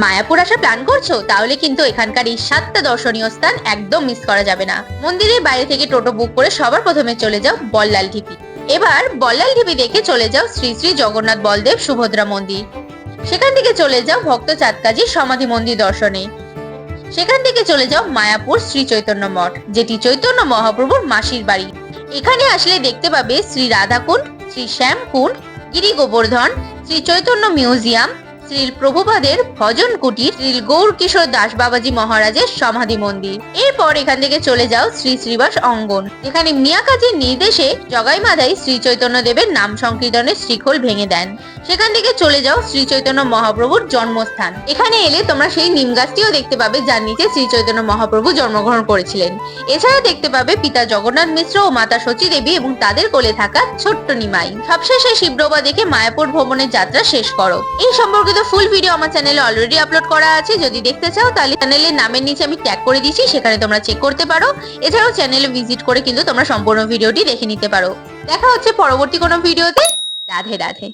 মায়াপুর আসার প্ল্যান করছো? তাহলে কিন্তু এখানকার এই 7টা দর্শনীয় স্থান একদম মিস করা যাবে না। মন্দিরের বাইরে থেকে টোটো বুক করে সবার প্রথমে চলে যাও বল্লাল ঢিপি। এবার বল্লাল ঢিপি দেখে চলে যাও শ্রী শ্রী জগন্নাথ বলদেব সুভদ্রা মন্দির। সেখান থেকে চলে যাও ভক্ত চাঁদকাজির সমাধি মন্দির দর্শনে। সেখান থেকে চলে যাও মায়াপুর শ্রী চৈতন্য মঠ, যেটি চৈতন্য মহাপ্রভুর মাসির বাড়ি। এখানে আসলে দেখতে পাবে শ্রী রাধাকুণ্ড, শ্রী শ্যামকুণ্ড, গিরি গোবর্ধন, শ্রী চৈতন্য মিউজিয়াম, শ্রী প্রভুপাদের ভজন কুটির, শ্রী গৌর কিশোর দাস বাবাজি মহারাজের সমাধি মন্দির। এরপর এখান থেকে চলে যাও শ্রী শ্রীবাস অঙ্গন, যেখানে মিয়া কাজীর নির্দেশে জগাই মাধাই শ্রী চৈতন্য দেবের নাম সংকীর্তনের শ্রীখোল ভেঙে দেন। সেখান থেকে চলে যাও শ্রী চৈতন্য মহাপ্রভুর জন্মস্থান। এখানে এলে তোমরা সেই নিম গাছটিও দেখতে পাবে যার নিচে শ্রী চৈতন্য মহাপ্রভু জন্মগ্রহণ করেছিলেন। এছাড়া দেখতে পাবে পিতা জগন্নাথ মিশ্র ও মাতা সচী দেবী এবং তাদের কোলে থাকা ছোট্ট নিমাই। সবশেষে শিবডোবা দেখে মায়াপুর ভ্রমণের যাত্রা শেষ করো। এই সম্পর্কিত ফুল ভিডিও আমার চ্যানেলে অলরেডি আপলোড করা আছে, যদি দেখতে চাও তাহলে চ্যানেলের নামের নিচে আমি ট্যাগ করে দিয়েছি, সেখানে তোমরা চেক করতে পারো। এছাড়াও চ্যানেলে ভিজিট করে কিন্তু তোমরা সম্পূর্ণ ভিডিওটি দেখে নিতে পারো। দেখা হচ্ছে পরবর্তী কোনো ভিডিওতে। রাধে রাধে।